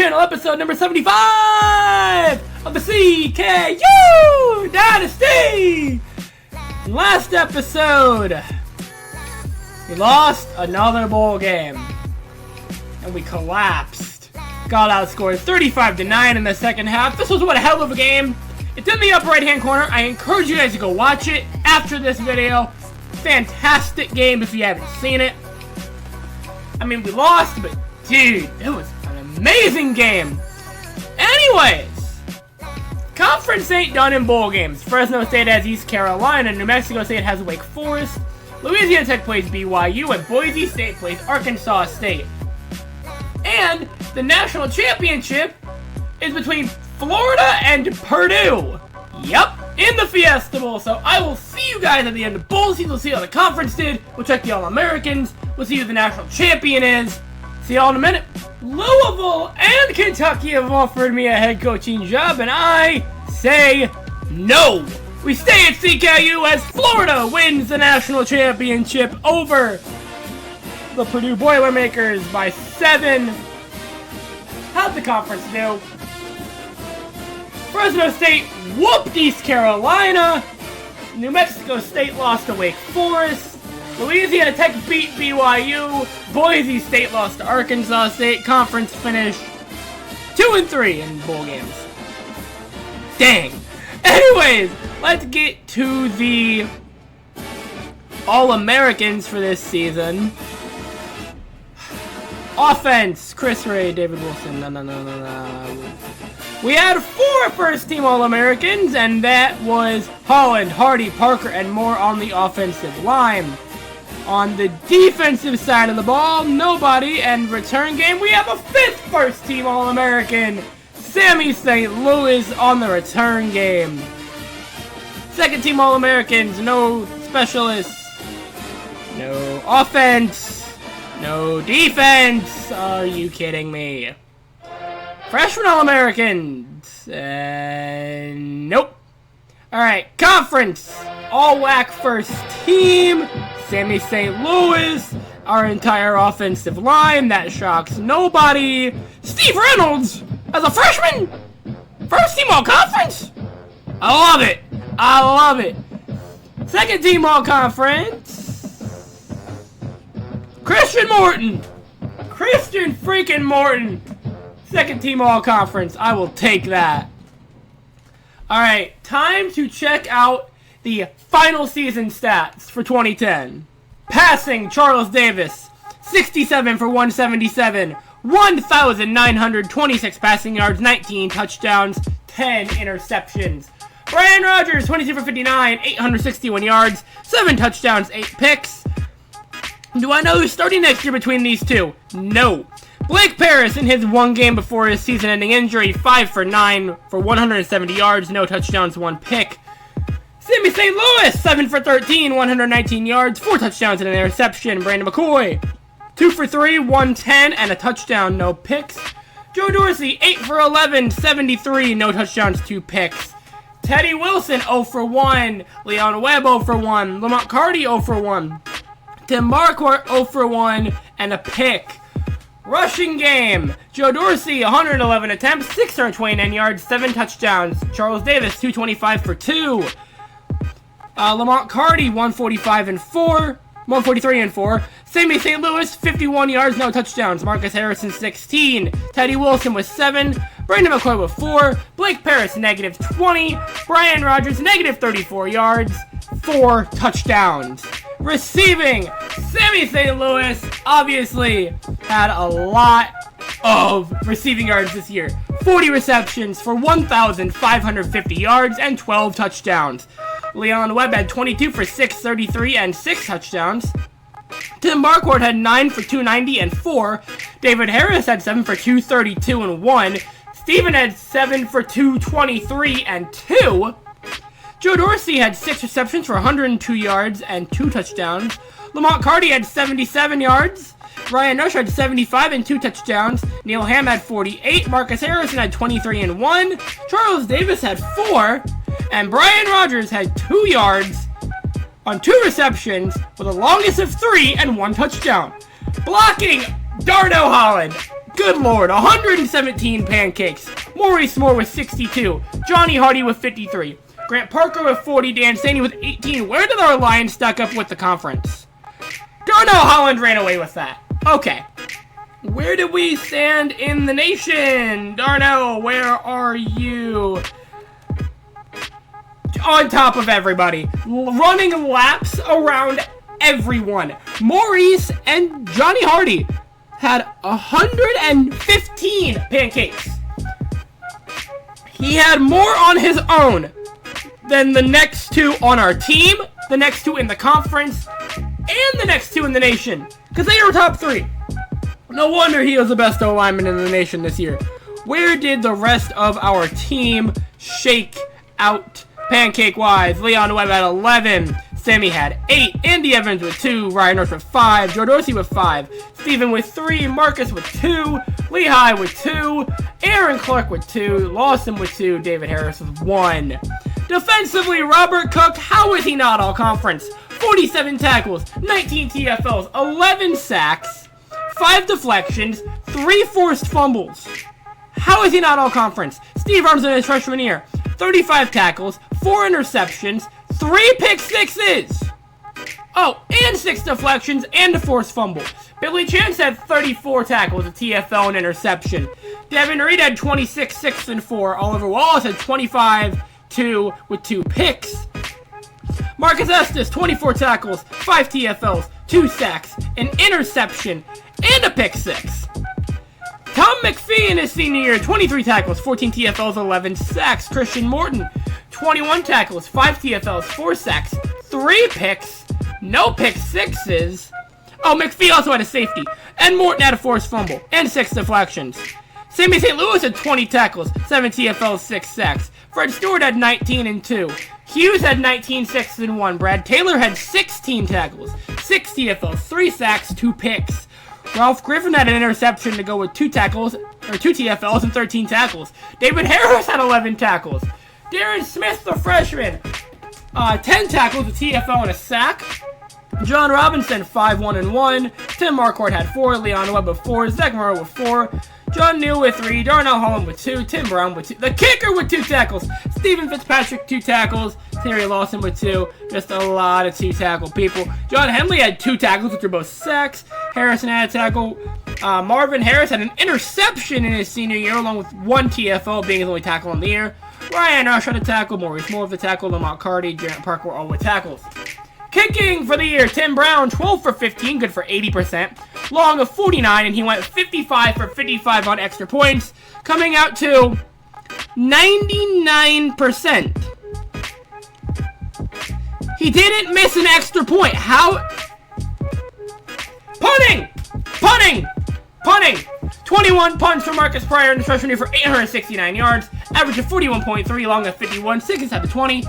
channel, episode number 75 of the CKU Dynasty. Last episode, we lost another bowl game, and we collapsed. Got outscored 35-9 in the second half. This was one hell of a game. It's in the upper right-hand corner. I encourage you guys to go watch it after this video. Fantastic game if you haven't seen it. I mean, we lost, but dude, it was an amazing game. Anyways, conference ain't done in bowl games. Fresno State has East Carolina, New Mexico State has Wake Forest, Louisiana Tech plays BYU, and Boise State plays Arkansas State. And the national championship is between Florida and Purdue. Yep, in the Fiesta Bowl. So I will see you guys at the end of bowl season. We'll see how the conference did. We'll check the All-Americans. We'll see who the national champion is. See y'all in a minute. Louisville and Kentucky have offered me a head coaching job, and I say no. We stay at CKU as Florida wins the national championship over the Purdue Boilermakers by 7. How'd the conference do? Fresno State whooped East Carolina. New Mexico State lost to Wake Forest. Louisiana Tech beat BYU. Boise State lost to Arkansas State. Conference finished 2-3 in bowl games. Dang. Anyways, let's get to the All-Americans for this season. Offense, Chris Ray, David Wilson. No. We had 4 first-team All-Americans, and that was Holland, Hardy, Parker, and Moore on the offensive line. On the defensive side of the ball, nobody, and return game, we have a 5th first-team All-American, Sammy St. Louis on the return game. Second-team All-Americans, no specialists, no offense, no defense. Are you kidding me? Freshman All-Americans, nope. Alright, conference, all-WAC first team, Sammy St. Louis, our entire offensive line, that shocks nobody. Steve Reynolds, as a freshman, first team all-conference, I love it, I love it. Second team all-conference, Christian freaking Morton. Second team all-conference. I will take that. Alright, time to check out the final season stats for 2010. Passing, Charles Davis, 67 for 177, 1,926 passing yards, 19 touchdowns, 10 interceptions. Brian Rogers, 22 for 59, 861 yards, 7 touchdowns, 8 picks. Do I know who's starting next year between these two? No. Blake Parris in his one game before his season-ending injury, 5 for 9 for 170 yards, no touchdowns, 1 pick. Sammy St. Louis, 7 for 13, 119 yards, 4 touchdowns and an interception. Brandon McCoy, 2 for 3, 110 and a touchdown, no picks. Joe Dorsey, 8 for 11, 73, no touchdowns, 2 picks. Teddy Wilson, 0 for 1, Leon Webb, 0 for 1, Lamont Carty, 0 for 1, Tim Marquardt, 0 for 1, and a pick. Rushing game, Joe Dorsey, 111 attempts, 629 yards, 7 touchdowns. Charles Davis, 225 for 2. Lamont Carty, 143 and 4. Sammy St. Louis, 51 yards, no touchdowns. Marcus Harrison, 16. Teddy Wilson with 7. Brandon McCoy with 4. Blake Parris, negative 20. Brian Rogers, negative 34 yards, 4 touchdowns. Receiving, Sammy St. Louis obviously had a lot of receiving yards this year. 40 receptions for 1,550 yards and 12 touchdowns. Leon Webb had 22 for 633 and 6 touchdowns. Tim Marquardt had 9 for 290 and 4. David Harris had 7 for 232 and 1. Steven had 7 for 223 and 2. Joe Dorsey had 6 receptions for 102 yards and 2 touchdowns. Lamont Carty had 77 yards. Ryan Nush had 75 and 2 touchdowns. Neil Ham had 48. Marcus Harrison had 23 and 1. Charles Davis had 4. And Brian Rogers had 2 yards on 2 receptions with the longest of 3 and 1 touchdown. Blocking, Darno Holland. Good lord, 117 pancakes. Maurice Moore with 62. Johnny Hardy with 53. Grant Parker with 40. Dan Saney with 18. Where did our Lions stack up with the conference? Darnell Holland ran away with that. Okay. Where did we stand in the nation? Darnell, where are you? On top of everybody. Running laps around everyone. Maurice and Johnny Hardy had 115 pancakes. He had more on his own than the next two on our team, the next two in the conference, and the next two in the nation. Because they were top 3. No wonder he was the best O-lineman in the nation this year. Where did the rest of our team shake out pancake-wise? Leon Webb had 11. Sammy had 8. Andy Evans with 2. Ryan North with 5. Joe Dorsey with 5. Steven with 3. Marcus with 2. Lehigh with 2. Aaron Clark with 2. Lawson with 2. David Harris with 1. Defensively, Robert Cook, how is he not all-conference? 47 tackles, 19 TFLs, 11 sacks, 5 deflections, 3 forced fumbles. How is he not all-conference? Steve Arms in his freshman year, 35 tackles, 4 interceptions, 3 pick sixes. Oh, and 6 deflections and a forced fumble. Billy Chance had 34 tackles, a TFL, and interception. Devin Reed had 26, 6, and 4. Oliver Wallace had 25, 2 with 2 picks. Marcus Estes, 24 tackles, 5 TFLs, 2 sacks, an interception, and a pick 6. Tom McPhee in his senior year, 23 tackles, 14 TFLs, 11 sacks. Christian Morton, 21 tackles, 5 TFLs, 4 sacks, 3 picks, no pick sixes. Oh, McPhee also had a safety, and Morton had a forced fumble, and 6 deflections. Sammy St. Louis had 20 tackles, 7 TFLs, 6 sacks. Fred Stewart had 19 and 2. Hughes had 19, 6 and 1. Brad Taylor had 16 tackles, 6 TFLs, 3 sacks, 2 picks. Ralph Griffin had an interception to go with 2 tackles, or 2 TFLs and 13 tackles. David Harris had 11 tackles. Darren Smith, the freshman, 10 tackles, a TFL, and a sack. John Robinson, 5, 1 and 1. Tim Marquardt had 4. Leon Webb with 4. Zach Morrow with 4. John Neal with 3. Darnell Holland with 2. Tim Brown with 2. The kicker with 2 tackles. Stephen Fitzpatrick, 2 tackles. Terry Lawson with 2. Just a lot of 2-tackle people. John Henley had 2 tackles, which are both sacks. Harrison had a tackle. Marvin Harris had an interception in his senior year, along with 1 TFL being his only tackle on the year. Ryan Rush had a tackle. Maurice Moore with a tackle. Lamont Carty, Grant Parker were all with tackles. Kicking for the year, Tim Brown, 12 for 15, good for 80%. Long of 49, and he went 55 for 55 on extra points, coming out to 99%. He didn't miss an extra point. How? Punting! 21 punts for Marcus Pryor in the freshman year for 869 yards, average of 41.3, long of 51, 6 inside the 20.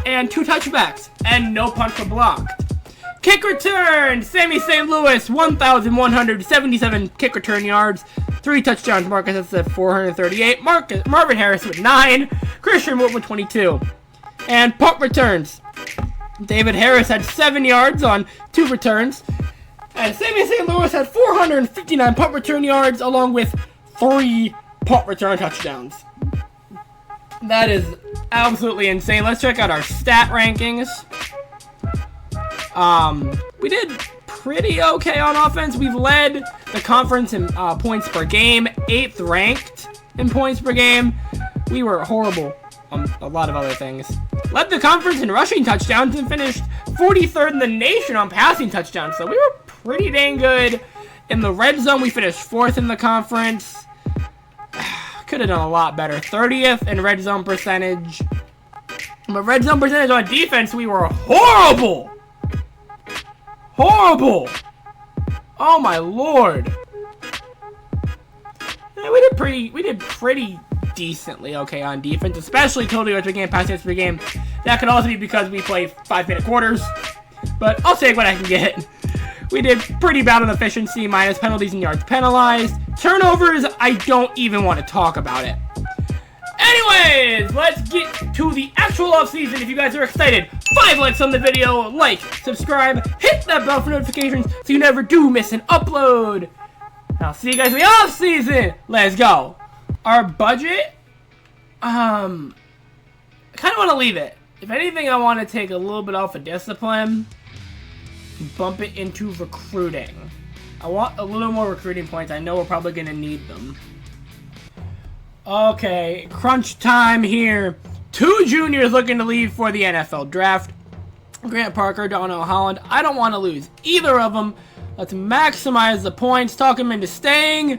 And 2 touchbacks, and no punts were blocked. Kick return, Sammy St. Louis, 1,177 kick return yards, 3 touchdowns. Marcus at 438. Marvin Harris with 9. Christian Wood with 22. And punt returns. David Harris had 7 yards on 2 returns. And Sammy St. Louis had 459 punt return yards, along with 3 punt return touchdowns. That is absolutely insane. Let's check out our stat rankings. We did pretty okay on offense. We've led the conference in points per game, 8th ranked in points per game. We were horrible on a lot of other things. Led the conference in rushing touchdowns and finished 43rd in the nation on passing touchdowns. So we were pretty dang good. In the red zone, we finished 4th in the conference. Could have done a lot better. 30th in red zone percentage. But red zone percentage on defense, we were horrible. Horrible. Oh my lord. Yeah, we did pretty decently okay on defense, especially total yards per game, pass yards per game. That could also be because we play 5-minute quarters. But I'll take what I can get. We did pretty bad on efficiency, minus penalties and yards penalized. Turnovers, I don't even want to talk about it. Anyways, let's get to the actual offseason. If you guys are excited, 5 likes on the video, like, subscribe, hit that bell for notifications so you never do miss an upload. I'll see you guys in the off-season. Let's go. Our budget, I kind of want to leave it. If anything, I want to take a little bit off of discipline, bump it into recruiting. I want a little more recruiting points. I know we're probably going to need them. Okay, crunch time here. 2 juniors looking to leave for the NFL draft. Grant Parker, Darnell Holland. I don't want to lose either of them. Let's maximize the points. Talk him into staying.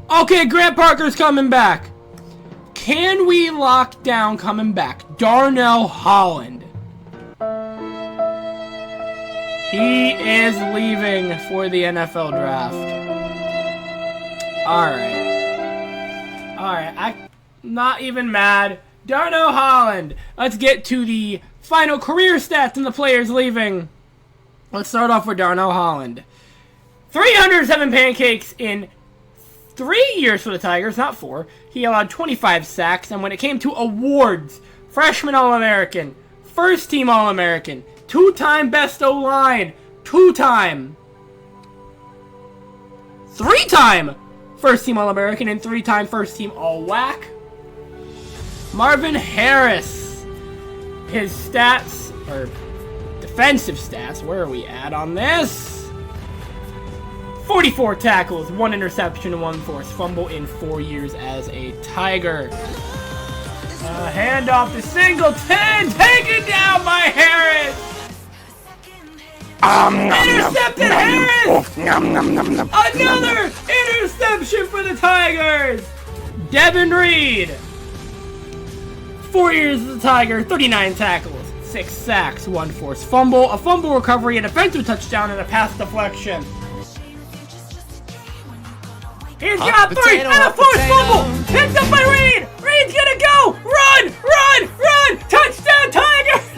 Okay, Grant Parker's coming back. Can we lock down coming back? Darnell Holland. He is leaving for the NFL draft. Alright. I'm not even mad. Darnell Holland. Let's get to the final career stats and the players leaving. Let's start off with Darnell Holland. 307 pancakes in 3 years for the Tigers, not 4. He allowed 25 sacks, and when it came to awards, freshman All-American, first-team All-American, 2-time Best O-Line, 2-time, 3-time first-team All-American, and 3-time first-team All-WAC. Marvin Harris, his stats, or defensive stats, where are we at on this? 44 tackles, 1 interception, and 1 forced fumble in 4 years as a Tiger. Handoff to Singleton, taken down by Harris. Intercepted Harris. Another interception for the Tigers. Devin Reed, 4 years as a Tiger, 39 tackles, 6 sacks, 1 forced fumble, a fumble recovery, a defensive touchdown, and a pass deflection. He's got 3 and a forced fumble. Picked up by Reed. Reed's gonna go. Run. Touchdown Tigers.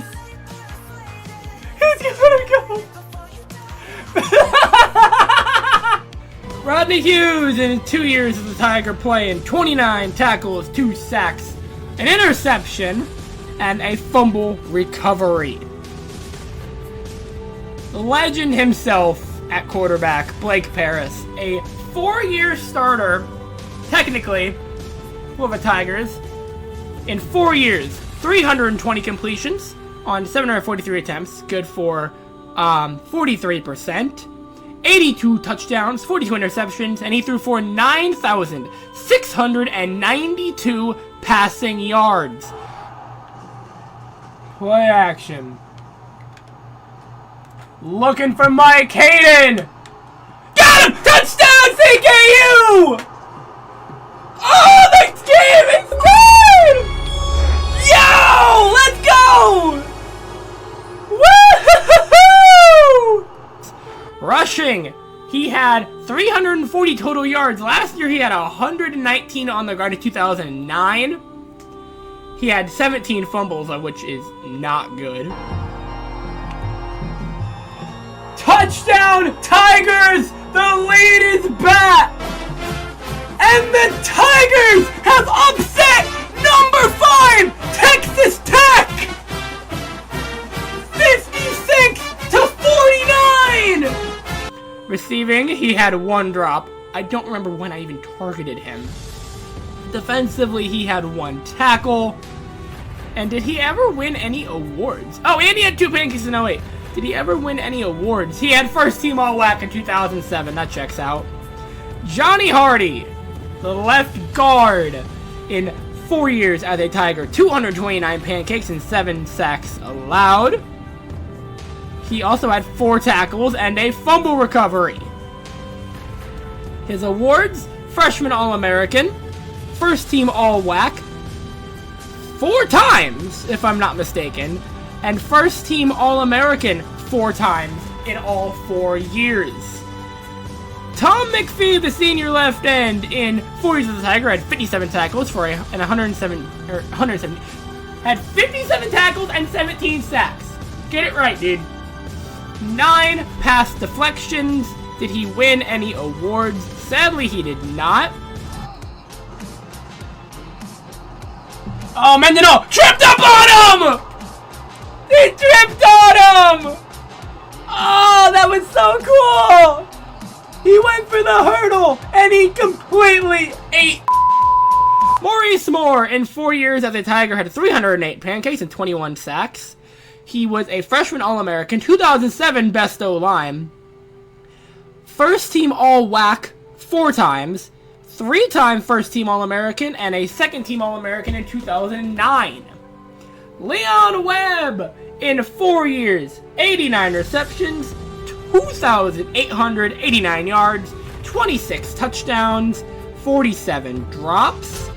He's gonna go. Rodney Hughes in 2 years as a Tiger playing 29 tackles, 2 sacks, an interception, and a fumble recovery. The legend himself at quarterback, Blake Parris, a 4-year starter, technically, for the Tigers. In 4 years, 320 completions on 743 attempts, good for 43%. 82 touchdowns, 42 interceptions, and he threw for 9,692 passing yards. Play action. Looking for Mike Hayden. Got him! Touchdown, CKU! Oh, the game is dead! Yo, let's go! Woo-hoo-hoo-hoo! Rushing, he had 340 total yards. Last year, he had 119 on the ground in 2009. He had 17 fumbles, which is not good. Touchdown, Tigers! The lead is back! And the Tigers have upset number 5, Texas Tech! 56-49! Receiving, he had 1 drop. I don't remember when I even targeted him. Defensively, he had 1 tackle. And did he ever win any awards? Oh, and he had 2 pancakes in 08. Did he ever win any awards? He had first team All-WAC in 2007. That checks out. Johnny Hardy, the left guard, in 4 years as a Tiger. 229 pancakes and 7 sacks allowed. He also had 4 tackles and a fumble recovery. His awards: freshman All-American, first team All-WAC, 4 times, if I'm not mistaken, and first team All-American 4 times in all 4 years. Tom McPhee, the senior left end, in 4 years as a Tiger, had 57 tackles for and 170, had 57 tackles and 17 sacks. Get it right, dude. 9 pass deflections. Did he win any awards? Sadly, he did not. Oh, Mendino tripped up on him! He tripped on him! Oh, that was so cool! He went for the hurdle, and he completely ate. Maurice Moore, in 4 years as a Tiger, had 308 pancakes and 21 sacks. He was a freshman All-American, 2007 Best O-Line, first team All-WAC 4 times, 3-time first team All-American, and a second team All-American in 2009. Leon Webb, in 4 years, 89 receptions, 2,889 yards, 26 touchdowns, 47 drops.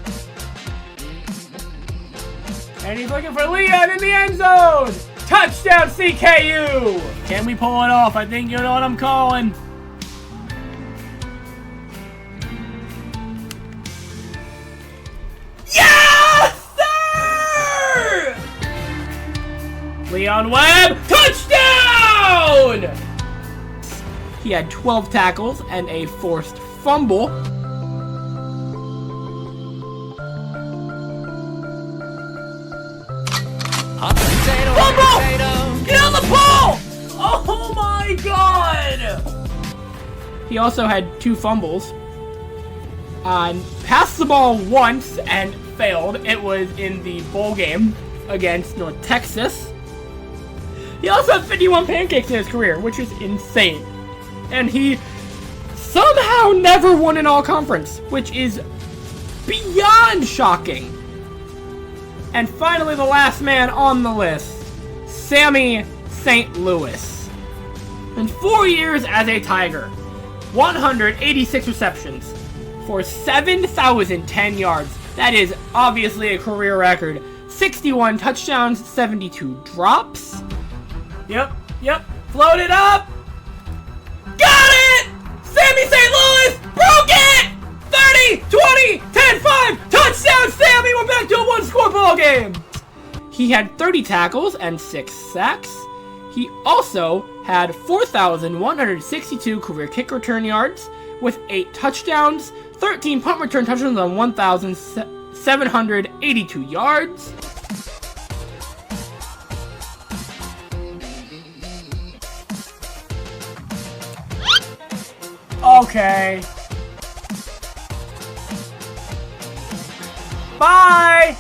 And he's looking for Leon in the end zone! Touchdown CKU! Can we pull it off? I think you know what I'm calling. Yes, sir! Leon Webb, touchdown! He had 12 tackles and a forced fumble. Fumble! Get on the ball! Oh my god! He also had 2 fumbles. Passed the ball once and failed. It was in the bowl game against North Texas. He also had 51 pancakes in his career, which is insane. And he somehow never won an all-conference, which is beyond shocking. And finally, the last man on the list, Sammy St. Louis. In 4 years as a Tiger, 186 receptions for 7,010 yards. That is obviously a career record. 61 touchdowns, 72 drops. Yep. Float it up. Got it! Sammy St. Louis broke it! 30, 20, 10, 5, touchdown Sammy! We're back to a 1-score ball game! He had 30 tackles and 6 sacks. He also had 4,162 career kick return yards with 8 touchdowns, 13 punt return touchdowns on 1,782 yards. Okay. Bye!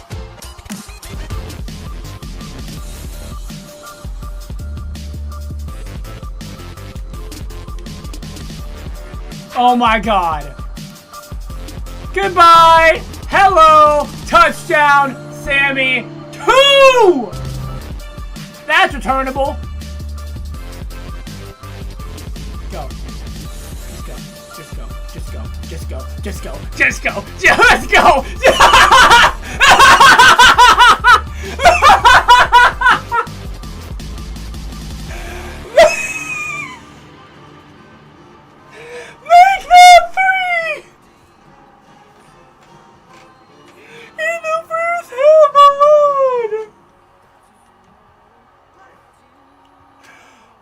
Oh my god. Goodbye! Hello! Touchdown, Sammy! 2! That's returnable. Go. Just go! Make that 3! In the first half alone!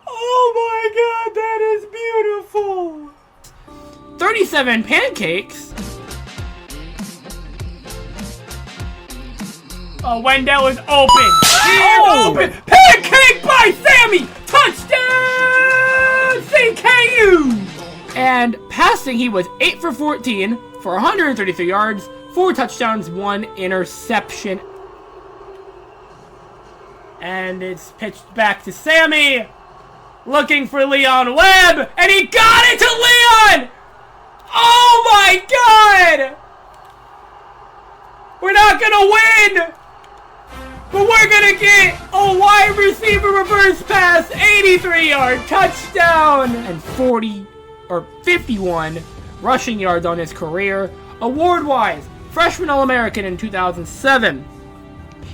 Oh my god, that is beautiful! 37 pancakes. Oh, Wendell is open. He is open. Pancake by Sammy. Touchdown, CKU. And passing, he was 8 for 14 for 133 yards, 4 touchdowns, 1 interception. And it's pitched back to Sammy, looking for Leon Webb, and he got it to Leon. Oh my god! We're not gonna win! But we're gonna get a wide receiver reverse pass, 83-yard touchdown, and 51 rushing yards on his career. Award-wise, freshman All-American in 2007,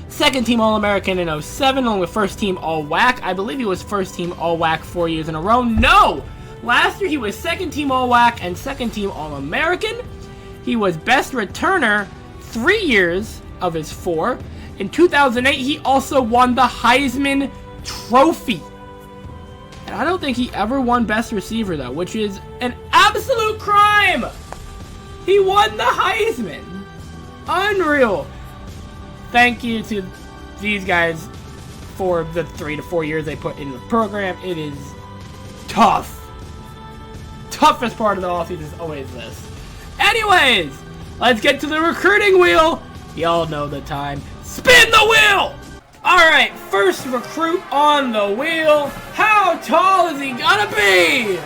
second team All-American in 2007, along with first team All-WAC. I believe he was first team All-WAC 4 years in a row. No! Last year, he was second team All-WAC and second team All-American. He was best returner 3 years of his 4. In 2008, he also won the Heisman Trophy. And I don't think he ever won best receiver, though, which is an absolute crime. He won the Heisman. Unreal. Thank you to these guys for the 3 to 4 years they put in the program. It is tough. toughest part of the offseason is always this. Anyways, let's get to the recruiting wheel. Y'all know the time. Spin the wheel! Alright, first recruit on the wheel. How tall is he gonna be?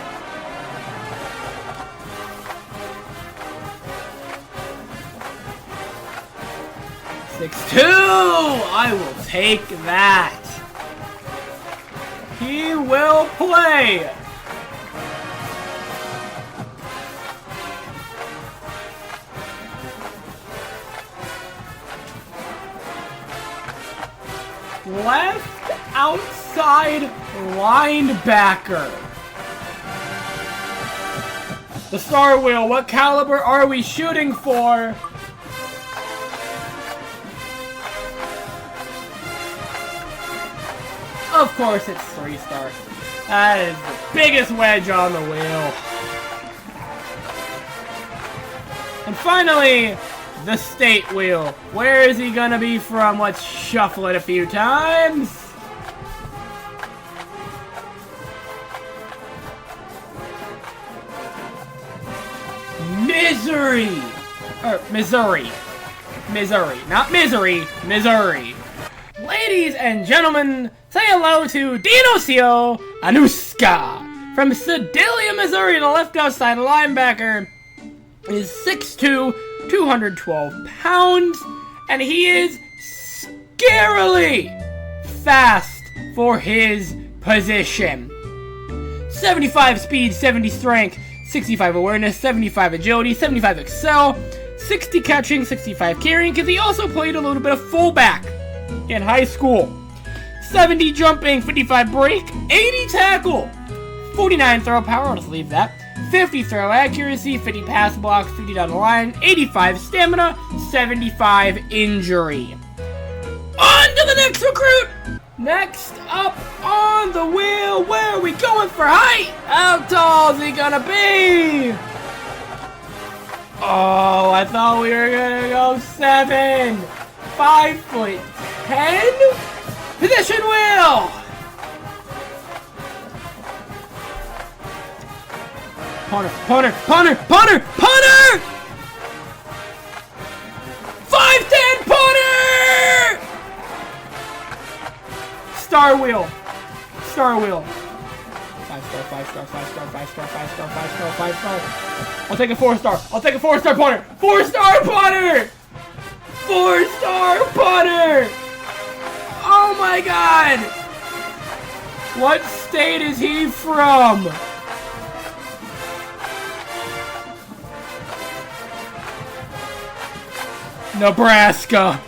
.6'2". I will take that. He will play. Left outside linebacker. The star wheel, what caliber are we shooting for? Of course it's 3-star. That is the biggest wedge on the wheel. And finally, the state wheel. Where is he gonna be from? Let's shuffle it a few times. Missouri. Missouri. Not misery. Missouri. Ladies and gentlemen, say hello to Dinocio Anuska from Sedalia, Missouri, the left outside linebacker. Is 6'2", 212 pounds, and he is scarily fast for his position. 75 speed, 70 strength, 65 awareness, 75 agility, 75 excel, 60 catching, 65 carrying, because he also played a little bit of fullback in high school. 70 jumping, 55 break, 80 tackle, 49 throw power, I'll just leave that. 50 throw accuracy, 50 pass blocks, 50 down the line, 85 stamina, 75 injury. On to the next recruit! Next up on the wheel, where are we going for height? How tall is he gonna be? Oh, I thought we were gonna go 7. 5'10"? Position wheel! Punter! 5'10" punter! Star wheel. 5-star. I'll take a 4-star. I'll take a 4-star punter. 4-star punter! 4-star punter! Oh my god! What state is he from? Nebraska.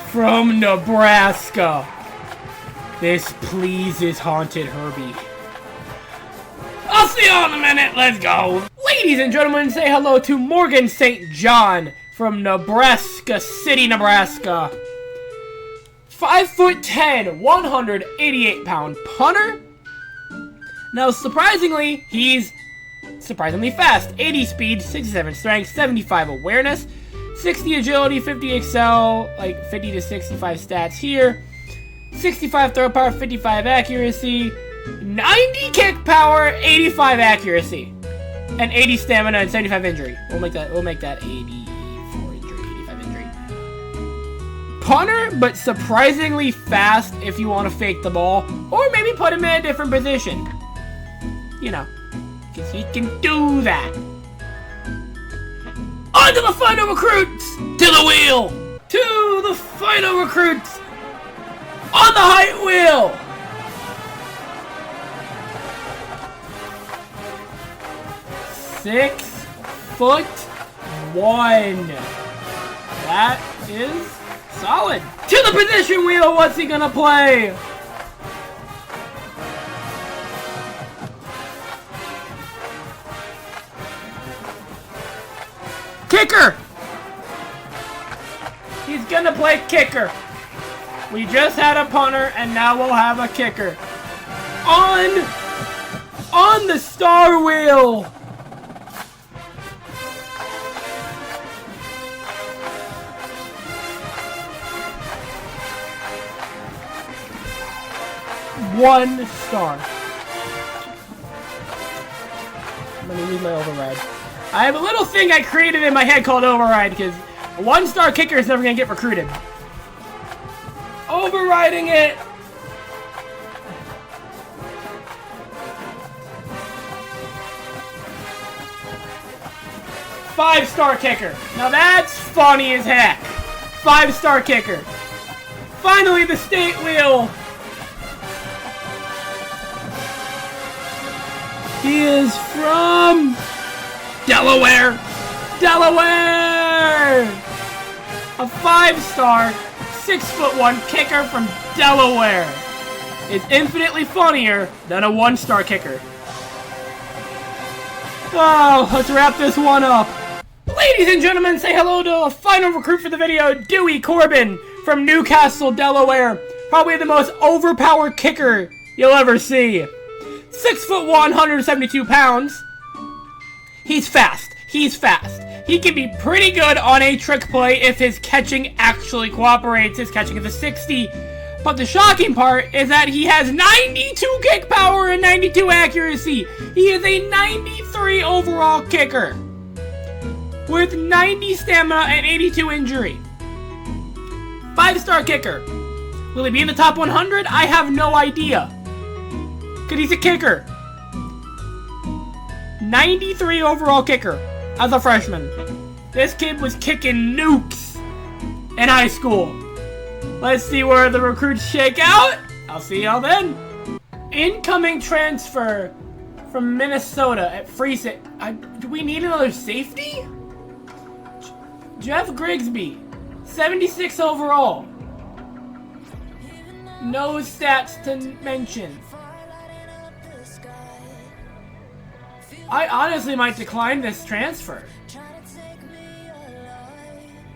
From Nebraska. This pleases Haunted Herbie. I'll see you in a minute. Let's go. Ladies and gentlemen, say hello to Morgan St. John from Nebraska City, Nebraska. 5'10", 188-pound punter. Now, surprisingly, he's surprisingly fast. 80 speed, 67 strength, 75 awareness, 60 agility, 50 excel, like 50 to 65 stats here. 65 throw power, 55 accuracy, 90 kick power, 85 accuracy, and 80 stamina and 75 injury. We'll make that 84 injury, 85 injury. Punter, but surprisingly fast if you want to fake the ball, or maybe put him in a different position. You know, because he can do that. On to the final recruits! To the wheel! To the final recruits! On the height wheel! .6'1". That is solid. To the position wheel, what's he gonna play? Kicker! He's gonna play kicker. We just had a punter, and now we'll have a kicker. On the star wheel! $1 star. Let me use my override. I have a little thing I created in my head called override because a 1-star kicker is never going to get recruited. Overriding it. Five-star kicker. Now that's funny as heck. 5-star kicker. Finally, the state wheel. He is from Delaware. Delaware. A 5-star, 6'1" kicker from Delaware. Is infinitely funnier than a 1-star kicker. Oh, let's wrap this one up. Ladies and gentlemen, say hello to the final recruit for the video, Dewey Corbin from Newcastle, Delaware. Probably the most overpowered kicker you'll ever see. 6'1", 172 pounds. He's fast. He's fast. He can be pretty good on a trick play if his catching actually cooperates. His catching is a 60. But the shocking part is that he has 92 kick power and 92 accuracy. He is a 93 overall kicker with 90 stamina and 82 injury. 5-star kicker. Will he be in the top 100? I have no idea. Because he's a kicker. 93 overall kicker as a freshman. This kid was kicking nukes in high school. Let's see where the recruits shake out. I'll see y'all then. Incoming transfer from Minnesota at Freeset. Do we need another safety? Jeff Grigsby, 76 overall. No stats to mention. I honestly might decline this transfer.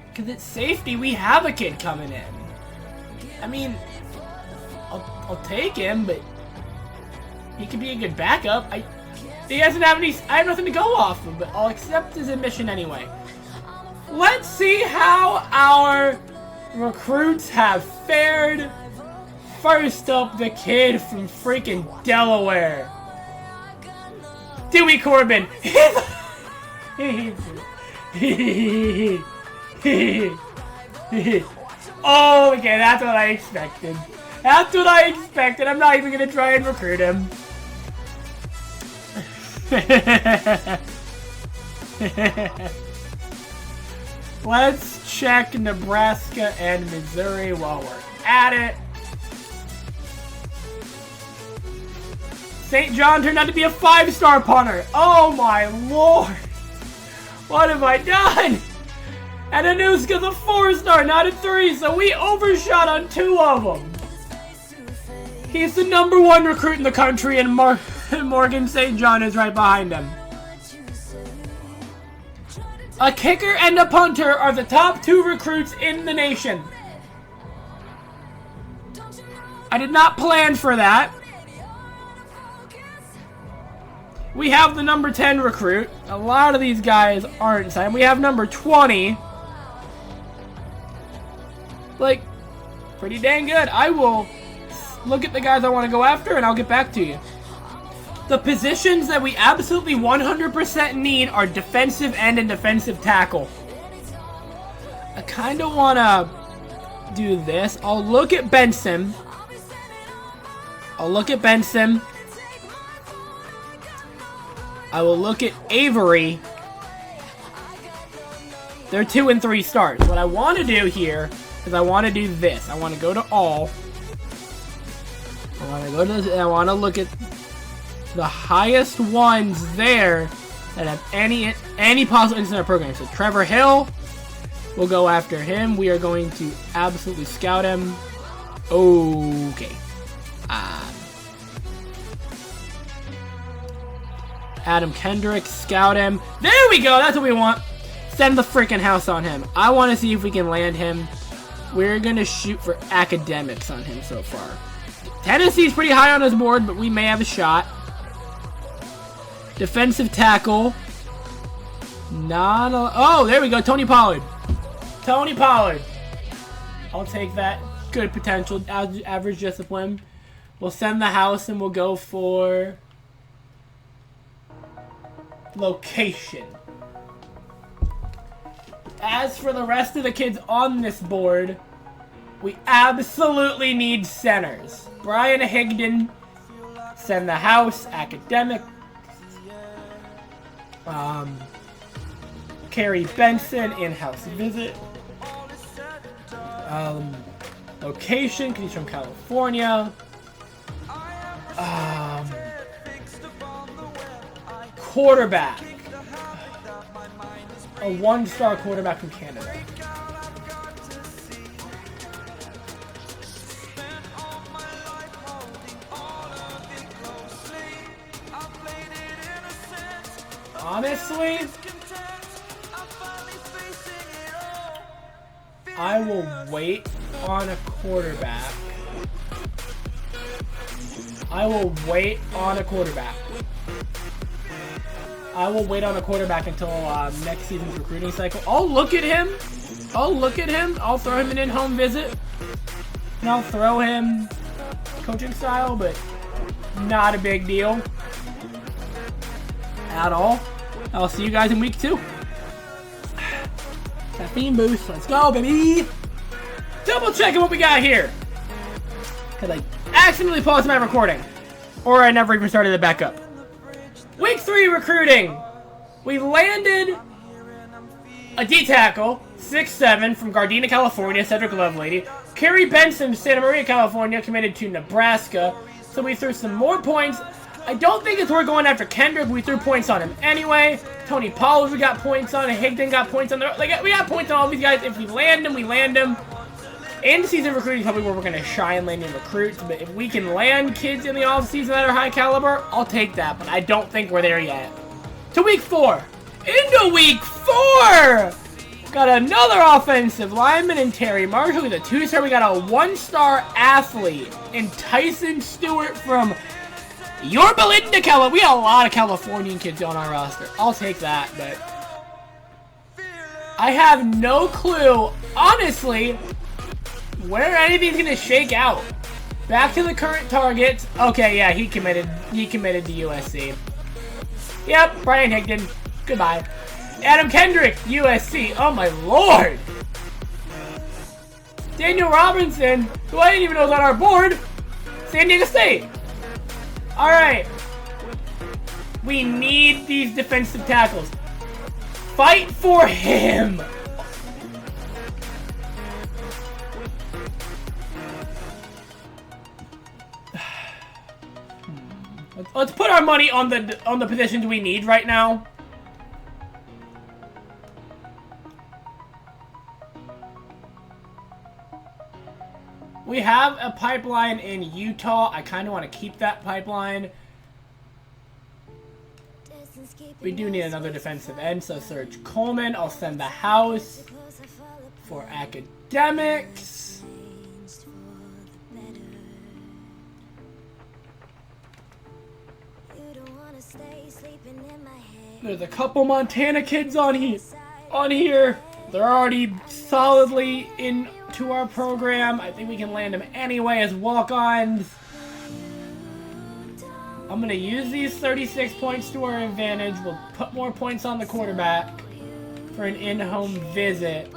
Because it's safety, we have a kid coming in. I mean, I'll take him, but he could be a good backup. He doesn't have any, I have nothing to go off of, but I'll accept his admission anyway. Let's see how our recruits have fared. First up, the kid from freaking Delaware. Dewey Corbin. Oh, okay, that's what I expected. That's what I expected. I'm not even gonna try and recruit him. Let's check Nebraska and Missouri while we're at it. St. John turned out to be a 5-star punter. Oh my lord. What have I done? And Anuska's a 4-star, not a 3, so we overshot on 2 of them. He's the #1 recruit in the country, and Morgan St. John is right behind him. A kicker and a punter are the top 2 recruits in the nation. I did not plan for that. We have the #10 recruit. A lot of these guys aren't signed. We have #20. Like, pretty dang good. I will look at the guys I want to go after, and I'll get back to you. The positions that we absolutely 100% need are defensive end and defensive tackle. I kind of want to do this. I'll look at Benson. I will look at Avery. They're 2 and 3 stars. What I want to do here is I want to do this. I want to go to all. I want to look at the highest ones there that have any possible internet program. So Trevor Hill, we'll go after him. We are going to absolutely scout him. Okay. Adam Kendrick, scout him. There we go. That's what we want. Send the freaking house on him. I want to see if we can land him. We're going to shoot for academics on him so far. Tennessee's pretty high on his board, but we may have a shot. Defensive tackle. Oh, there we go. Tony Pollard. Tony Pollard. I'll take that. Good potential. Average discipline. We'll send the house and we'll go for location. As for the rest of the kids on this board, we absolutely need centers. Brian Higdon, send the house, academic. Carrie Benson, in-house visit. Location, because he's from California. Quarterback. A one-star quarterback from Canada. Honestly, I will wait on a quarterback. I will wait on a quarterback until next season's recruiting cycle. I'll look at him. I'll throw him an in-home visit. And I'll throw him coaching style, but not a big deal at all. I'll see you guys in week 2. Caffeine boost. Let's go, baby. Double checking what we got here. Because I accidentally paused my recording. Or I never even started it back up. Week 3 recruiting. We landed a D-tackle, 6'7", from Gardena, California, Cedric Lovelady. Carrie Benson, Santa Maria, California, committed to Nebraska. So we threw some more points. I don't think it's worth going after Kendrick. We threw points on him anyway. Tony Pollard, we got points on. Higdon got points on. We got points on all these guys. If we land them, we land them. In-season recruiting is probably where we're going to shy and landing recruits. But if we can land kids in the offseason that are high caliber, I'll take that. But I don't think we're there yet. To week 4. Into week 4! Got another offensive lineman in Terry Marshall. He's a 2-star. We got a 1-star athlete in Tyson Stewart from Yorba Linda, California. We got a lot of Californian kids on our roster. I'll take that, but I have no clue, honestly, where anything's gonna shake out. Back to the current targets. Okay, yeah, he committed to USC. Yep, Brian Higdon. Goodbye. Adam Kendrick, USC. Oh my lord. Daniel Robinson, who I didn't even know was on our board, San Diego State. Alright. We need these defensive tackles. Fight for him! Let's put our money on the positions we need right now. We have a pipeline in Utah. I kind of want to keep that pipeline. We do need another defensive end, so Serge Coleman. I'll send the house for academics. There's a couple Montana kids on here. They're already solidly into our program. I think we can land them anyway as walk-ons. I'm going to use these 36 points to our advantage. We'll put more points on the quarterback for an in-home visit.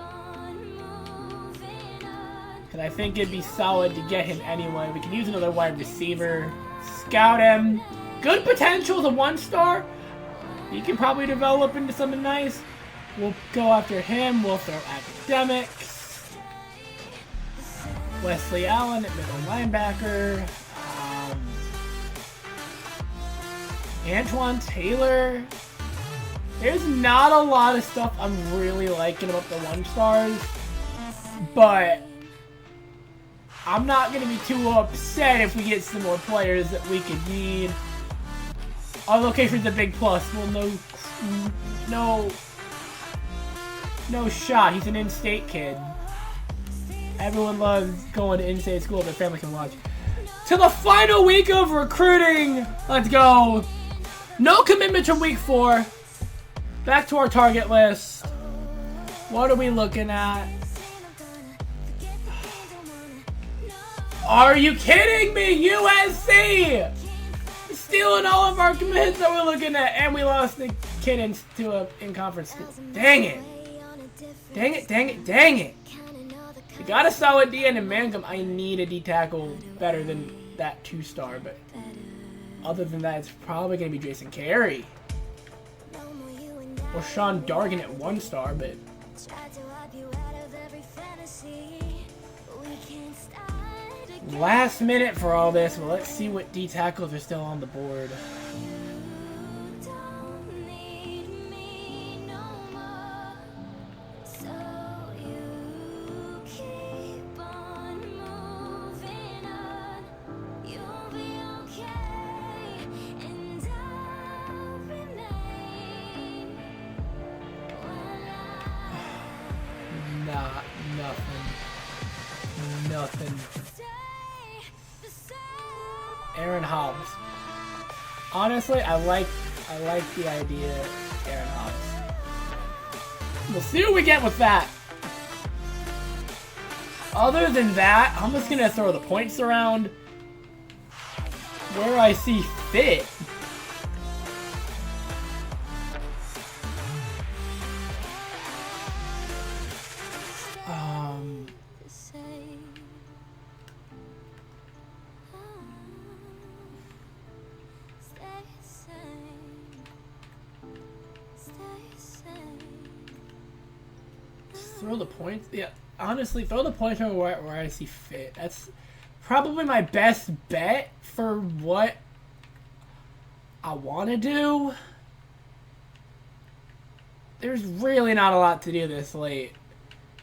Because I think it'd be solid to get him anyway. We can use another wide receiver. Scout him. Good potential as a 1-star. He can probably develop into something nice. We'll go after him. We'll throw academics. Wesley Allen at middle linebacker. Antoine Taylor. There's not a lot of stuff I'm really liking about the 1-stars. But I'm not going to be too upset if we get some more players that we could need. Our location's a big plus. Well, no shot. He's an in-state kid. Everyone loves going to in-state school. Their family can watch. To the final week of recruiting. Let's go. No commitments from week 4. Back to our target list. What are we looking at? Are you kidding me? USC! Stealing all of our commits that we're looking at. And we lost the kid into a in-conference school. Dang it. Dang it, dang it, dang it. We got a solid DN in Mangum. I need a D-tackle better than that 2-star, but other than that, it's probably going to be Jason Carey. Or Sean Dargan at 1-star, but... Last minute for all this. Well, let's see what D-tackles are still on the board. Nothing. Aaron Hobbs. Honestly, I like the idea of Aaron Hobbs. We'll see what we get with that. Other than that, I'm just gonna throw the points around where I see fit. Throw the points? Yeah, honestly, throw the points where I see fit. That's probably my best bet for what I want to do. There's really not a lot to do this late.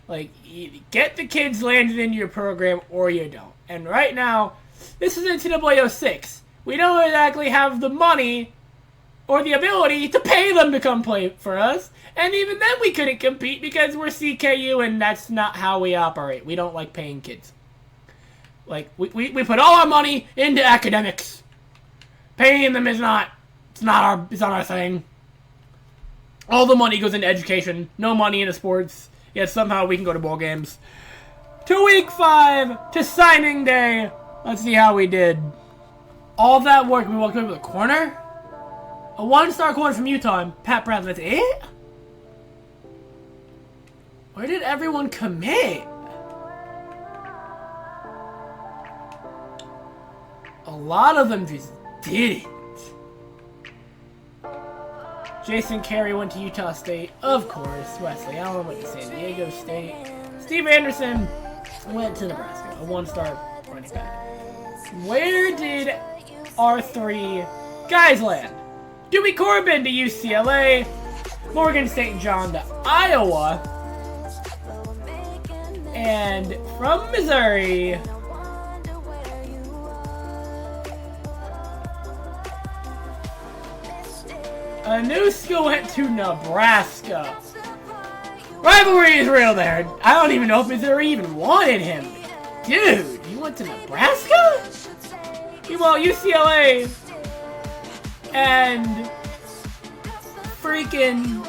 Like, you get the kids landed into your program or you don't. And right now, this is NCAA 06. We don't exactly have the money or the ability to pay them to come play for us. And even then we couldn't compete because we're CKU and that's not how we operate. We don't like paying kids. Like, we put all our money into academics. Paying them is not our thing. All the money goes into education. No money into sports. Yet somehow we can go to bowl games. To week 5, to signing day. Let's see how we did. All that work, we walked over the corner. A 1-star corner from Utah, and Pat Brown, that's it? Where did everyone commit? A lot of them just didn't. Jason Carey went to Utah State, of course. Wesley Allen went to San Diego State. Steve Anderson went to Nebraska, a 1-star running back. Where did our 3 guys land? Dewey Corbin to UCLA, Morgan St. John to Iowa, and from Missouri, a new school went to Nebraska. Rivalry is real there. I don't even know if Missouri even wanted him. Dude, he went to Nebraska? Well, UCLA and freaking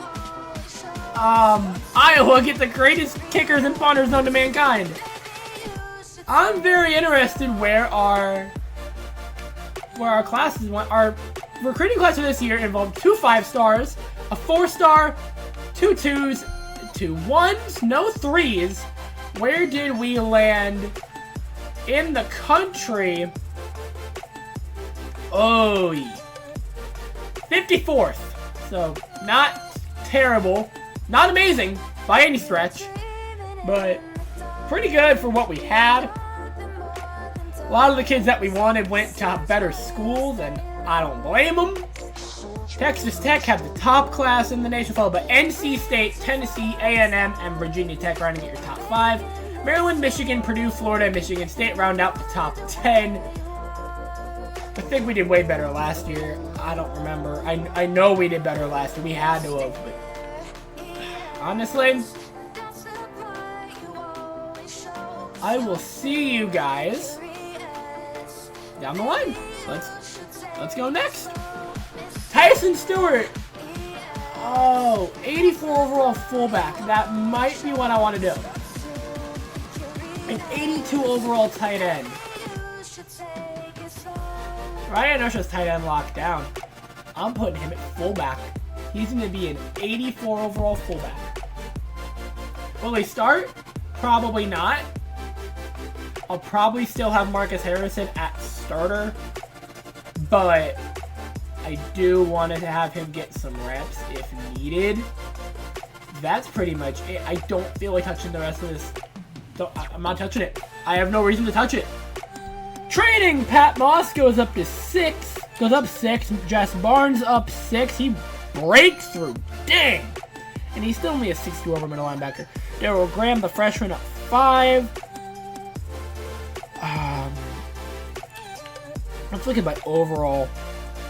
Iowa get the greatest kickers and punters known to mankind. I'm very interested where our classes went. Our recruiting class for this year involved 2 5-stars, a 4-star, 2 2s, 2 1s, no 3s. Where did we land in the country? Oh, 54th. So, not terrible. Not amazing by any stretch, but pretty good for what we had. A lot of the kids that we wanted went to better schools, and I don't blame them. Texas Tech had the top class in the nation, followed by NC State, Tennessee, A&M, and Virginia Tech rounding at your top 5. Maryland, Michigan, Purdue, Florida, and Michigan State round out the top 10. I think we did way better last year. I don't remember. I know we did better last year. We had to have, but honestly, I will see you guys down the line. Let's go next. Tyson Stewart. Oh, 84 overall fullback. That might be what I want to do. An 82 overall tight end. Ryan Usher's tight end locked down. I'm putting him at fullback. He's going to be an 84 overall fullback. Will he start? Probably not. I'll probably still have Marcus Harrison at starter, but I do want to have him get some reps if needed. That's pretty much it. I don't feel like touching the rest of this. I'm not touching it. I have no reason to touch it. Trading, Pat Moss goes up to 6. Goes up 6. Jess Barnes up 6. He breaks through. Dang. And he's still only a 62 over middle linebacker. Daryl Graham, the freshman, up 5. Let's look at my overall.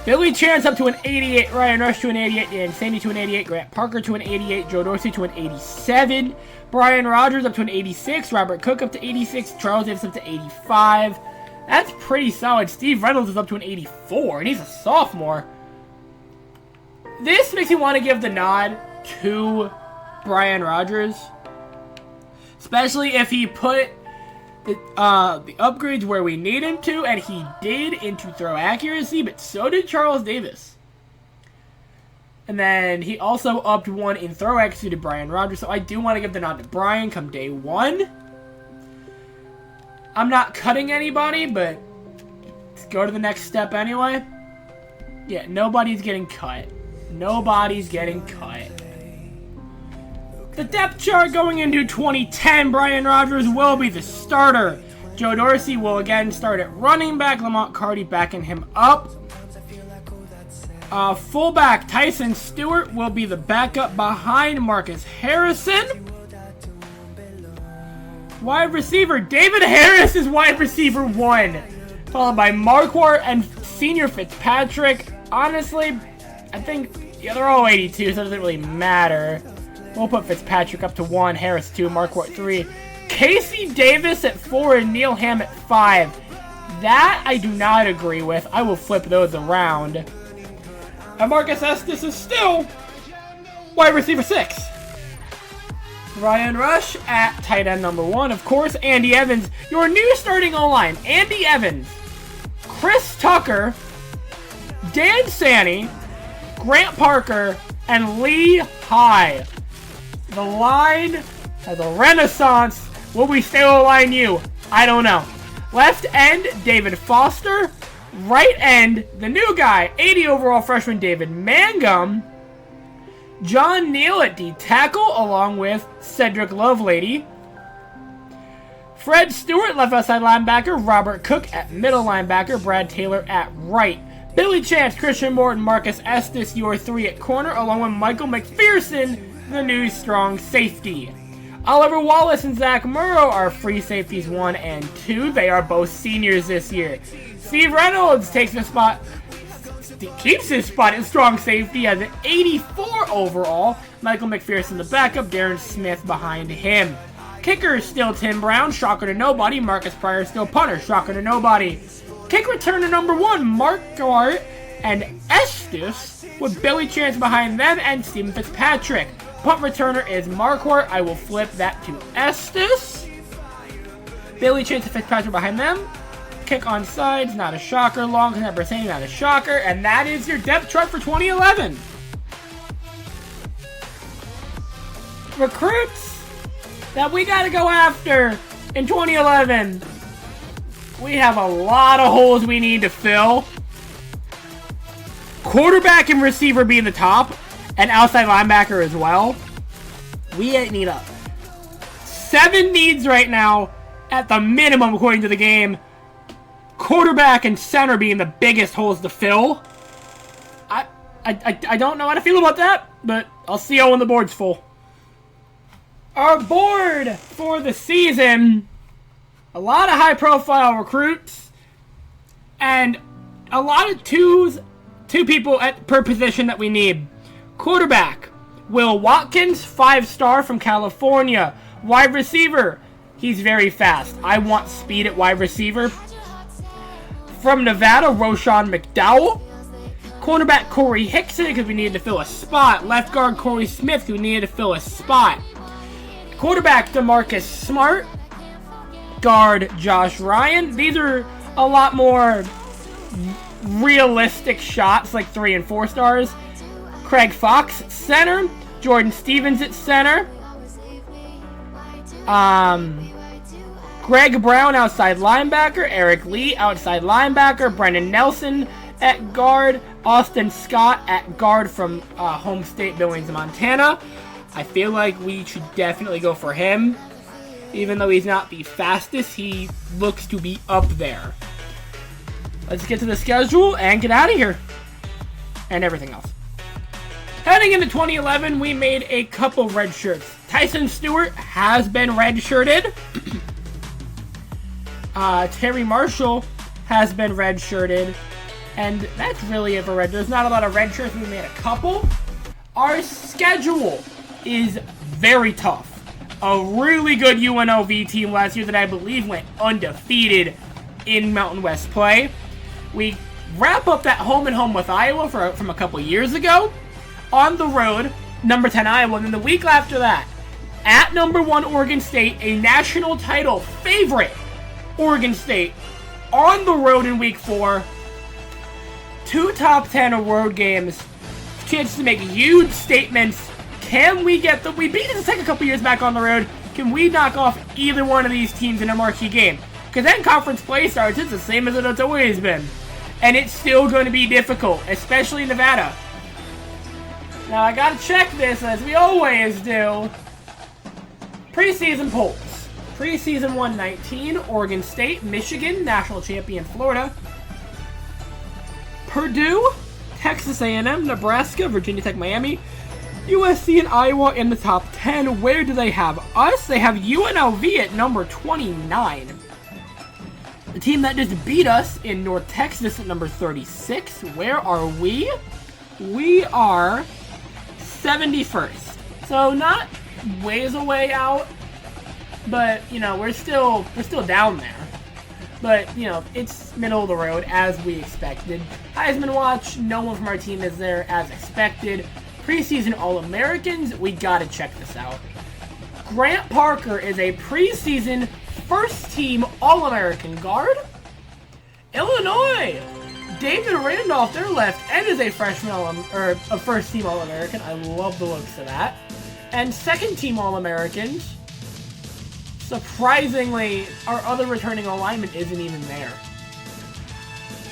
Billy Chance up to an 88. Ryan Rush to an 88. Dan Sandy to an 88. Grant Parker to an 88. Joe Dorsey to an 87. Brian Rogers up to an 86. Robert Cook up to 86. Charles Davis up to 85. That's pretty solid. Steve Reynolds is up to an 84, and he's a sophomore. This makes me want to give the nod to Brian Rogers, especially if he put the upgrades where we need him to, and he did into throw accuracy, but so did Charles Davis. And then he also upped one in throw accuracy to Brian Rogers, so I do want to give the nod to Brian come day 1. I'm not cutting anybody, but let's go to the next step anyway. Yeah, nobody's getting cut. Nobody's getting cut. The depth chart going into 2010, Brian Rogers will be the starter. Joe Dorsey will again start at running back. Lamont Carty backing him up. Fullback Tyson Stewart will be the backup behind Marcus Harrison. Wide receiver David Harris is wide receiver 1, followed by Marquardt and senior Fitzpatrick. Honestly, I think they're all 82, so it doesn't really matter. We'll put Fitzpatrick up to 1, Harris 2, Marquardt 3. Casey Davis at 4 and Neil Ham at 5. That I do not agree with. I will flip those around. And Marcus Estes is still wide receiver 6. Ryan Rush at tight end number 1, of course. Andy Evans, your new starting O-line. Andy Evans, Chris Tucker, Dan Sanny, Grant Parker, and Lee High. The line has a renaissance. Will we still align you? I don't know. Left end, David Foster. Right end, the new guy, 80 overall freshman David Mangum. John Neal at D-tackle, along with Cedric Lovelady. Fred Stewart, left outside linebacker. Robert Cook at middle linebacker. Brad Taylor at right. Billy Chance, Christian Morton, Marcus Estes, your 3 at corner, along with Michael McPherson, the new strong safety. Oliver Wallace and Zach Murrow are free safeties 1 and 2. They are both seniors this year. Steve Reynolds takes the spot. Keeps his spot at strong safety as an 84 overall. Michael McPherson the backup, Darren Smith behind him. Kicker is still Tim Brown, shocker to nobody. Marcus Pryor still punter, shocker to nobody. Kick returner number 1, Marquardt and Estes, with Billy Chance behind them and Stephen Fitzpatrick. Punt returner is Marquardt. I will flip that to Estes. Billy Chance and Fitzpatrick behind them. Kick on sides, not a shocker. Long snapper Sandy, not a shocker. And that is your depth chart for 2011. Recruits that we got to go after in 2011. We have a lot of holes we need to fill. Quarterback and receiver being the top, and outside linebacker as well. We need 7 needs right now at the minimum according to the game. Quarterback and center being the biggest holes to fill. I don't know how to feel about that, but I'll see you when the board's full. Our board for the season, a lot of high-profile recruits, and a lot of two people per position that we need. Quarterback, Will Watkins, 5-star from California. Wide receiver, he's very fast. I want speed at wide receiver. From Nevada, Roshan McDowell. Cornerback, Corey Hickson, because we needed to fill a spot. Left guard, Corey Smith, because we needed to fill a spot. Quarterback, DeMarcus Smart. Guard, Josh Ryan. These are a lot more realistic shots, like 3 and 4 stars. Craig Fox, center. Jordan Stevens at center. Greg Brown, outside linebacker. Eric Lee, outside linebacker. Brendan Nelson at guard. Austin Scott at guard from home state Billings, Montana. I feel like we should definitely go for him. Even though he's not the fastest, he looks to be up there. Let's get to the schedule and get out of here. And everything else. Heading into 2011, we made a couple red shirts. Tyson Stewart has been redshirted. Terry Marshall has been redshirted. And that's really it for red. There's not a lot of red shirts. We made a couple. Our schedule is very tough. A really good UNLV team last year that I believe went undefeated in Mountain West play. We wrap up that home and home with Iowa from a couple years ago. On the road, number 10 Iowa. And then the week after that, at number 1 Oregon State, a national title favorite Oregon State. On the road in week 4. 2 top 10 road games. Chance to make huge statements. Can we get them? We beat the second couple years back on the road. Can we knock off either one of these teams in a marquee game? Because then conference play starts. It's the same as it's always been. And it's still going to be difficult, especially Nevada. Now, I gotta check this, as we always do. Preseason polls. Preseason 119, Oregon State, Michigan, national champion Florida. Purdue, Texas A&M, Nebraska, Virginia Tech, Miami. USC and Iowa in the top 10. Where do they have us? They have UNLV at number 29. The team that just beat us in North Texas at number 36. Where are we? We are 71st. So not ways away out, but you know, we're still down there. But you know, it's middle of the road as we expected. Heisman watch, no one from our team is there as expected. Preseason All-Americans, we gotta check this out. Grant Parker is a preseason first-team All-American guard. Illinois, David Randolph, their left end, is a freshman or a first-team All-American. I love the looks of that. And second-team All-Americans, surprisingly, our other returning alignment isn't even there.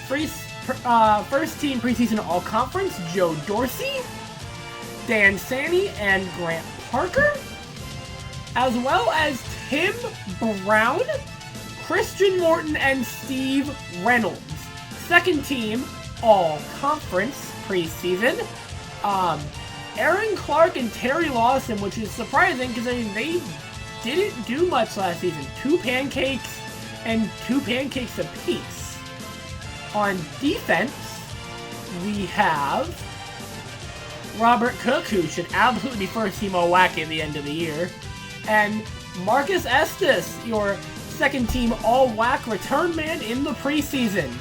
First-team preseason All-Conference, Joe Dorsey, Dan Sanney, and Grant Parker, as well as Tim Brown, Christian Morton, and Steve Reynolds. Second team All-Conference preseason, Aaron Clark and Terry Lawson, which is surprising because they didn't do much last season. 2 pancakes and 2 pancakes apiece. On defense, we have Robert Cook, who should absolutely be first-team All-WAC at the end of the year, and Marcus Estes, your second-team All-WAC return man in the preseason.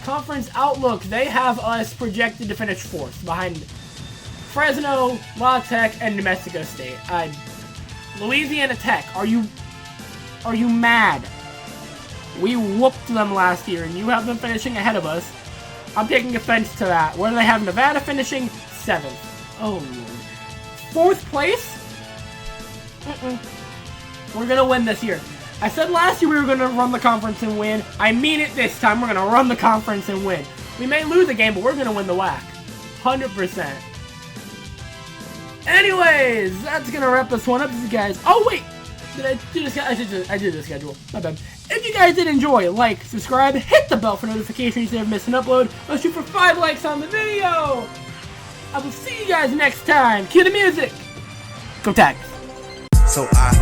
Conference outlook, they have us projected to finish 4th, behind Fresno, La Tech, and New Mexico State. Louisiana Tech, are you mad? We whooped them last year, and you have them finishing ahead of us. I'm taking offense to that. Where do they have Nevada finishing? 7th. Oh, Lord. 4th place? We're going to win this year. I said last year we were going to run the conference and win. I mean it this time. We're going to run the conference and win. We may lose a game, but we're going to win the WAC. 100%. Anyways, that's going to wrap this one up. This is guys. Oh, wait. Did I do this? I did the schedule. My bad. If you guys did enjoy, like, subscribe, hit the bell for notifications so you never miss an upload. Let's shoot for 5 likes on the video. I will see you guys next time. Cue the music. Go Tags. So I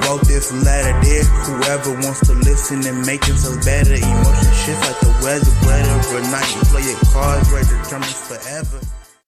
wrote this letter, dear whoever wants to listen and make it so better. Emotion shifts like the weather, whatever night. You play your cards, right, determines forever.